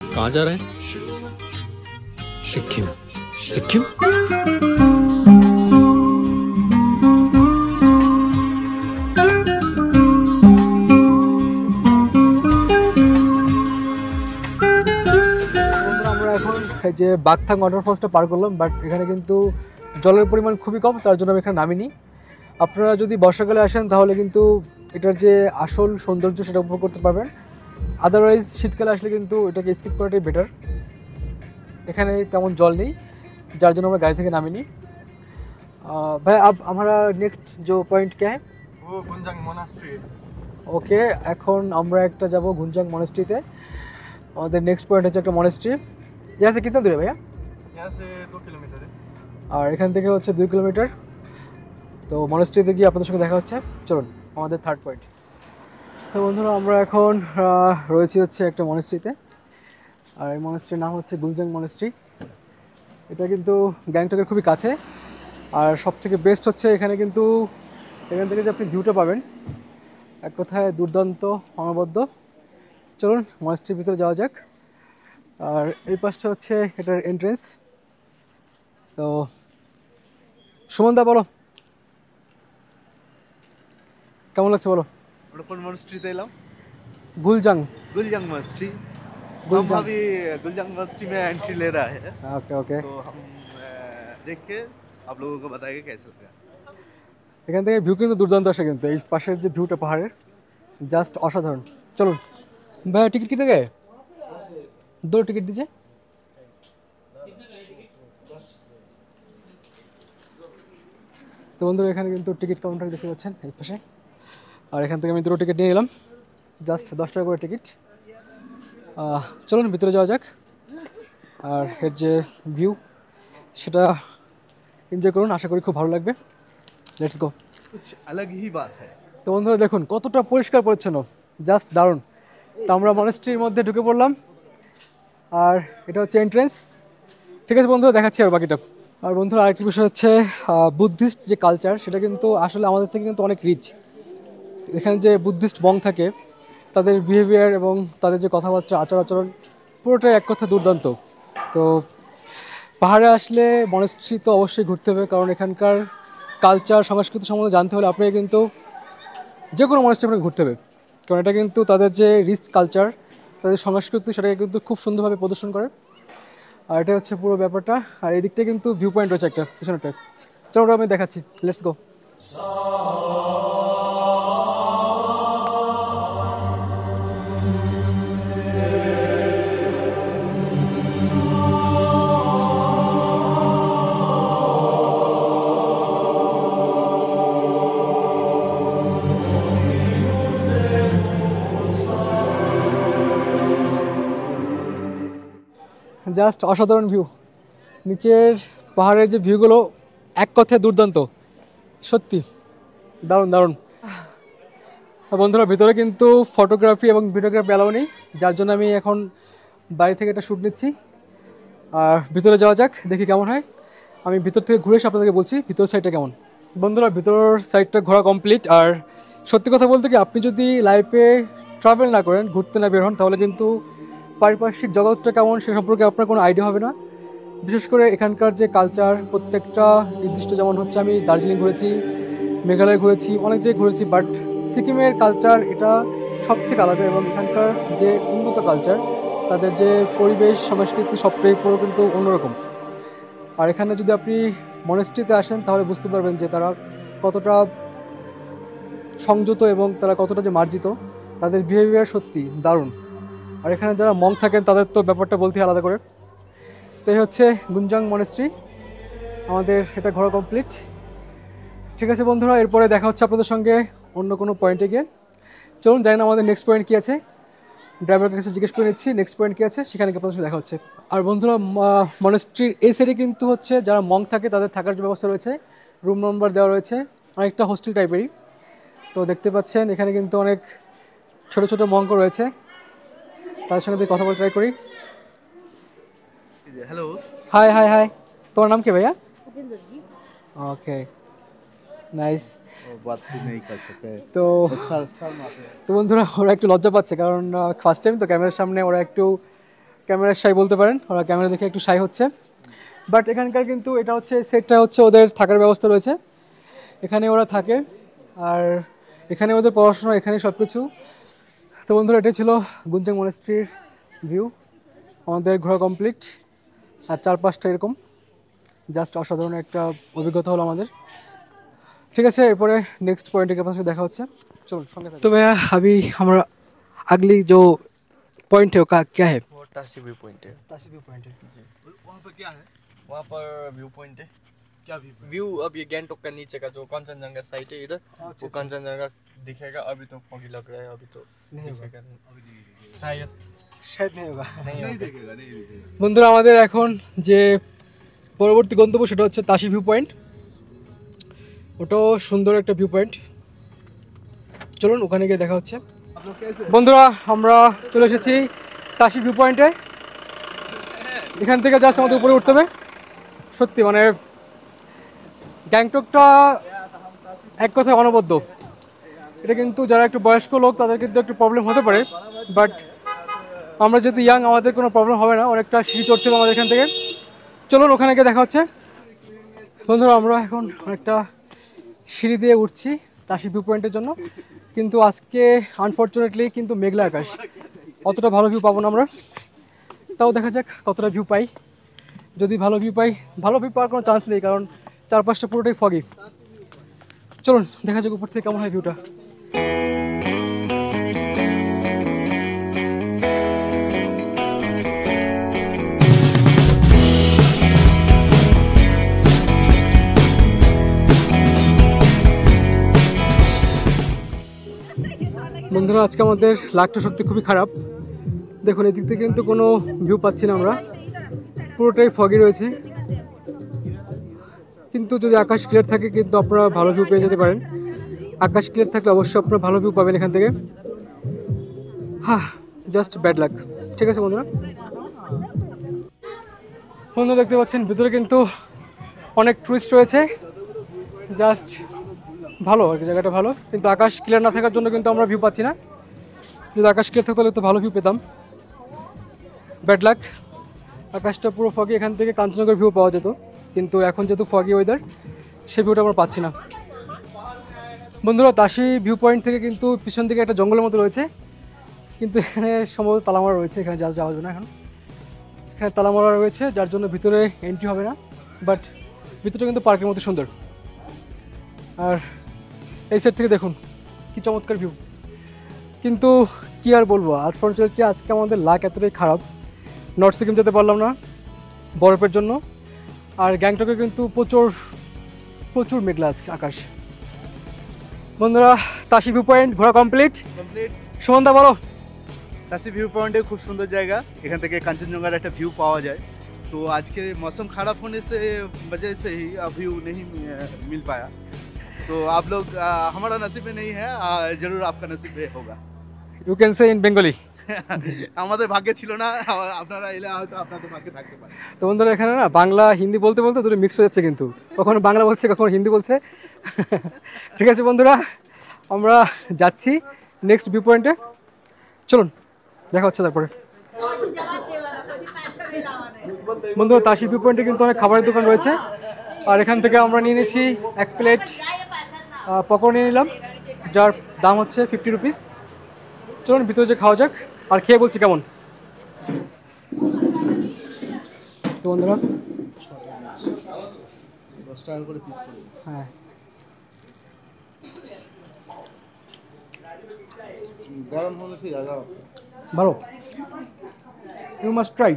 कहाँ जा रहे हैं? सिक्किम। सिक्किम? আমরা এখন যে বাগথাং ওয়াটারফলসটা পার করলাম, বাট এখানে কিন্তু জলের পরিমাণ খুবই কম, তার জন্য আমি এখানে নামিনি। আপনারা যদি বর্ষাকালে আসেন তাহলে কিন্তু এটার যে আসল সৌন্দর্য সেটা উপভোগ করতে পারবেন। আদারওয়াইজ শীতকালে আসলে কিন্তু এটাকে স্কিপ করাটাই বেটার। এখানে তেমন জল নেই, যার জন্য আমরা গাড়ি থেকে নামিনি। ভাই अब हमारा नेक्स्ट जो पॉइंट क्या है? वो गुंजंग मोनास्ट्री। ওকে, এখন আমরা একটা যাব গুঞ্জাং মনেস্ট্রিতে। আমাদের নেক্সট পয়েন্ট হচ্ছে একটা মনেস্ট্রি। यहाँ से कितना दूर है भैया? यहाँ से 2 किलोमीटर है। আর এখান থেকে হচ্ছে 2 কিলোমিটার। তো মনেস্ট্রিতে গিয়ে আপনাদের সঙ্গে দেখা হচ্ছে। চলুন আমাদের থার্ড পয়েন্ট। তো বন্ধুরা, আমরা এখন রয়েছি হচ্ছে একটা মনেস্ট্রিতে, আর এই মনেস্ট্রির নাম হচ্ছে গুঞ্জাং মনেস্ট্রি। এটা কিন্তু গ্যাংটকের খুবই কাছে, আর সবথেকে বেস্ট হচ্ছে এখানে কিন্তু এখান থেকে যে আপনি ভিউটা পাবেন, এক কথায় দুর্দান্ত, অনবদ্য। চলুন মনেস্ট্রির ভিতরে যাওয়া যাক। আর এই পাশটা হচ্ছে এটার এন্ট্রেন্স। তো সুমনদা বলো, কেমন লাগছে বলো? और कौन मोनास्ट्री তে এলাম? गुलजंग। गुलजंग मोनास्ट्री। हम गुलजंग। अभी गुलजंग मोनास्ट्री में एंट्री ले रहा है। ওকে ওকে, तो हम देख के आप लोगों को बताएंगे कैसा लगा। এখান থেকে ভিউ কিন্তু দুর্দান্ত আসে, কিন্তু এই পাশের যে ভিউটা পাহাড়ের জাস্ট অসাধারণ। চলুন ভাই, টিকিট কিতने गए? 2 टिकट दीजिए। তো বন্ধুরা, এখানে কিন্তু টিকিট কাউন্টার দেখতে পাচ্ছেন এই পাশে, আর এখান থেকে আমি 2 টিকিট নিয়ে নিলাম, জাস্ট 10 টাকা করে টিকিট। চলুন ভিতরে যাওয়া যাক, আর এর যে ভিউ সেটা এনজয় করুন, আশা করি খুব ভালো লাগবে। Let's go. कुछ अलग ही बात है। তো বন্ধুরা দেখুন কতটা পরিষ্কার পরিচ্ছন্ন, জাস্ট দারুণ। তো আমরা মনেস্ট্রির মধ্যে ঢুকে পড়লাম, আর এটা হচ্ছে এন্ট্রেন্স। ঠিক আছে বন্ধুরা, দেখাচ্ছি আর বাকিটা। আর বন্ধুরা আরেকটি বিষয় হচ্ছে বুদ্ধিস্ট যে কালচার, সেটা কিন্তু আসলে আমাদের থেকে কিন্তু অনেক রিচ। এখানে যে বুদ্ধিস্ট মঙ্ক থাকে, তাদের বিহেভিয়ার এবং তাদের যে কথাবার্তা, আচার আচরণ, পুরোটাই এক কথা দুর্দান্ত। তো পাহাড়ে আসলে মনেস্ট্রি তো অবশ্যই ঘুরতে হবে, কারণ এখানকার কালচার সংস্কৃতি সম্বন্ধে জানতে হলে আপনাকে কিন্তু যে কোনো মনেস্ট্রি আপনাকে ঘুরতে হবে, কারণ এটা কিন্তু তাদের যে রিচ কালচার, তাদের সংস্কৃতি, সেটাকে কিন্তু খুব সুন্দরভাবে প্রদর্শন করে। আর এটা হচ্ছে পুরো ব্যাপারটা। আর এই দিকটা কিন্তু ভিউ পয়েন্ট রয়েছে একটা পিছনেরটা। চলো ওটা আমি দেখাচ্ছি, লেটস গো। জাস্ট অসাধারণ ভিউ, নিচের পাহাড়ের যে ভিউগুলো এক কথায় দুর্দান্ত, সত্যি দারুণ দারুণ। বন্ধুরা, ভিতরে কিন্তু ফটোগ্রাফি এবং ভিডিওগ্রাফি অ্যালাউ নেই, যার জন্য আমি এখন বাইরে থেকে একটা শ্যুট নিচ্ছি। আর ভিতরে যাওয়া যাক, দেখি কেমন হয়। আমি ভিতর থেকে ঘুরে এসে আপনাদেরকে বলছি ভিতর সাইডটা কেমন। বন্ধুরা, ভিতর সাইডটা ঘোরা কমপ্লিট। আর সত্যি কথা বলতে কি, আপনি যদি লাইফে ট্রাভেল না করেন, ঘুরতে না বের হন, তাহলে কিন্তু পারিপার্শ্বিক জগৎটা কেমন সে সম্পর্কে আপনার কোনো আইডিয়া হবে না। বিশেষ করে এখানকার যে কালচার, প্রত্যেকটা নির্দিষ্ট, যেমন হচ্ছে আমি দার্জিলিং ঘুরেছি, মেঘালয় ঘুরেছি, অনেক জায়গায় ঘুরেছি, বাট সিকিমের কালচার এটা সব থেকে আলাদা। এবং এখানকার যে উন্নত কালচার, তাদের যে পরিবেশ সংস্কৃতি, সবটাই পুরো কিন্তু অন্যরকম। আর এখানে যদি আপনি মনেস্ট্রিতে আসেন তাহলে বুঝতে পারবেন যে তারা কতটা সংযত এবং তারা কতটা যে মার্জিত, তাদের বিহেভিয়ার সত্যি দারুণ। আর এখানে যারা মঙ্ক থাকেন তাদের তো ব্যাপারটা বলতে আলাদা করে। তো এই হচ্ছে গুঞ্জাং মনেস্ট্রি, আমাদের এটা ঘোরা কমপ্লিট। ঠিক আছে বন্ধুরা, এরপরে দেখা হচ্ছে আপনাদের সঙ্গে অন্য কোনো পয়েন্টে গিয়ে। চলুন, জানি না আমাদের নেক্সট পয়েন্ট কী আছে, ড্রাইভারের কাছে জিজ্ঞেস করে নিচ্ছি নেক্সট পয়েন্ট কী আছে, সেখানে আপনাদের সাথে দেখা হচ্ছে। আর বন্ধুরা, মনেস্ট্রির এই সাইডে কিন্তু হচ্ছে যারা মঙ্ক থাকে তাদের থাকার যে ব্যবস্থা রয়েছে, রুম নম্বর দেওয়া রয়েছে, অনেকটা হোস্টেল টাইপেরই। তো দেখতে পাচ্ছেন এখানে কিন্তু অনেক ছোটো ছোটো মঙ্ক রয়েছে, তাদের সঙ্গে কথা বলে ট্রাই করি। हेलो। হাই হাই হাই, তোমার নাম কি ভাইয়া? जितेंद्र जी। ওকে, নাইস। वो बात भी नहीं कर सकते। তো सर सर मारते हैं। তো বন্ধুরা, ওরা একটু লজ্জা পাচ্ছে, কারণ ফার্স্ট টাইম তো ক্যামেরার সামনে, ওরা একটু ক্যামেরার শাই বলতে পারেন, ওরা ক্যামেরা দেখে একটু শাই হচ্ছে। বাট এখানকার কিন্তু এটা হচ্ছে সেটটা হচ্ছে ওদের থাকার ব্যবস্থা রয়েছে, এখানে ওরা থাকে আর এখানে ওদের পড়াশোনা, এখানে সব কিছু। তো বন্ধুরা এটাই ছিল গুঞ্জাং মনেস্ট্রির ভিউ। আমাদের ঘোরা কমপ্লিট, আর চারপাশটা এরকম জাস্ট অসাধারণ একটা অভিজ্ঞতা হলো আমাদের। ঠিক আছে, এরপরে নেক্সট পয়েন্টে আপনার সাথে দেখা হচ্ছে, চলুন সঙ্গে থাকুন। তো ভাইয়া अभी हमारा अगली जो पॉइंट है वो क्या है? वो तासी व्यू पॉइंट है। तासी व्यू पॉइंट है। वहाँ पर क्या है? वहाँ पर व्यू पॉइंट है। क्या भी? व्यू अब ये गैंगटॉक का नीचे का जो कंचनजंगा साइट है इधर, अच्छा, वो कंचनजंगा दिखेगा। अभी तो फॉगी लग रहा है, अभी तो नहीं होगा। दिखेगा शायद शायद नहीं होगा। नहीं नहीं होगा। देखेगा, नहीं देखेगा। বন্ধুরা আমাদের এখন যে পরবর্তী গন্তব্য সেটা হচ্ছে তাসি ভিউ পয়েন্ট। ওটাও সুন্দর একটা ভিউ পয়েন্ট, চলুন ওখানে গিয়ে দেখা হচ্ছে। आप लोग कैसे? বন্ধুরা আমরা চলে এসেছি তাসি ভিউ পয়েন্টে। এখান থেকে জাস্ট আমাদের উপরে উঠতে হবে। সত্যি মানে গ্যাংটকটা এক কথায় অনবদ্য। এটা কিন্তু যারা একটু বয়স্ক লোক তাদের কিন্তু একটু প্রবলেম হতে পারে, বাট আমরা যেহেতু ইয়াং আমাদের কোনো প্রবলেম হবে না। অনেকটা সিঁড়ি চড়তে হবে আমাদের এখান থেকে। চলুন ওখানে গিয়ে দেখা হচ্ছে। বন্ধুরা আমরা এখন অনেকটা সিঁড়ি দিয়ে উঠছি তাসি ভিউ পয়েন্টের জন্য, কিন্তু আজকে আনফর্চুনেটলি কিন্তু মেঘলা আকাশ, অতটা ভালো ভিউ পাবো না আমরা। তাও দেখা যাক কতটা ভিউ পাই। যদি ভালো ভিউ পাওয়ার কোনো চান্স নেই, কারণ চারপাশটা পুরোটাই ফগি। চলুন দেখা যাক উপর থেকে কেমন হয় ভিউটা। বন্ধুরা আজকে আমাদের লাকটা সত্যি খুবই খারাপ। দেখুন এদিক থেকে কিন্তু কোনো ভিউ পাচ্ছি না আমরা, পুরোটাই ফগি রয়েছে। কিন্তু যদি আকাশ ক্লিয়ার থাকে কিন্তু আপনারা ভালো ভিউ পেয়ে যেতে পারেন। আকাশ ক্লিয়ার থাকলে অবশ্যই আপনারা ভালো ভিউ পাবেন এখান থেকে। হ্যাঁ, জাস্ট ব্যাড লাক। ঠিক আছে বন্ধুরা, দেখতে পাচ্ছেন ভিতরে কিন্তু অনেক টুরিস্ট রয়েছে। জাস্ট ভালো আর কি, জায়গাটা ভালো, কিন্তু আকাশ ক্লিয়ার না থাকার জন্য কিন্তু আমরা ভিউ পাচ্ছি না। যদি আকাশ ক্লিয়ার থাকতো তাহলে তো ভালো ভিউ পেতাম। ব্যাড লাক, আকাশটা পুরো ফগি, এখান থেকে কাঞ্চনজঙ্ঘার ভিউ পাওয়া যেত, কিন্তু এখন যেহেতু ফগি ওয়েদার সেই ভিউটা আমরা পাচ্ছি না। বন্ধুরা তাসি ভিউ পয়েন্ট থেকে কিন্তু পিছন দিকে একটা জঙ্গলের মতো রয়েছে, কিন্তু এখানে সম্ভবত তালামারা রয়েছে, এখানে যাওয়া যাবে না এখন। এখানে তালামারা রয়েছে যার জন্য ভিতরে এন্ট্রি হবে না, বাট ভিতরটা কিন্তু পার্কের মতো সুন্দর। আর এই সাইড থেকে দেখুন কি চমৎকার ভিউ। কিন্তু কি আর বলবো, আনফর্চুনেটলি আজকে আমাদের লাক এতটাই খারাপ, নর্থ সিকিম যেতে পারলাম না বরফের জন্য। আর গ্যাংটকে কিন্তু প্রচুর মেঘলা আজকে আকাশ। বন্ধুরা তাসি ভিউ পয়েন্ট ঘোরা কমপ্লিট। সুমনদা বলো। তাসি ভিউ পয়েंटे खूब सुंदर जाएगा, এখান থেকে কাঞ্চনজঙ্ঘার একটা ভিউ পাওয়া যায়। तो आज के मौसम खराब होने से वजह से ही व्यू नहीं मिल पाया। तो आप लोग हमारा नसीब में नहीं है, जरूर आपका नसीब में होगा। You can say in Bengali. আমাদের ভাগ্যে ছিল না, আপনারা এলে হয়তো আপনাদের ভাগ্যে থাকতে পারে। তো বন্ধুরা এখানে না বাংলা হিন্দি বলতে বলতে দুটো মিক্স হয়ে যাচ্ছে, কিন্তু কখনো বাংলা বলছে কখনো হিন্দি বলছে। ঠিক আছে বন্ধুরা, আমরা যাচ্ছি নেক্সট ভিউ পয়েন্টে, চলুন দেখা হচ্ছে তারপরে। বন্ধুরা তাসি ভিউ পয়েন্টে কিন্তু অনেক খাবারের দোকান রয়েছে, আর এখান থেকে আমরা নিয়ে নিয়েছি এক প্লেট পকোড়া নিয়ে নিলাম, যার দাম হচ্ছে 50 রুপিস। চলুন ভিতরে যে খাওয়া যাক, আর খেয়ে বলছি কেমন। তো বন্ধুরা 10 টাকা করে পিস করে। হ্যাঁ গরম होने से ज़्यादा ভালো, ইউ মাস্ট ট্রাই।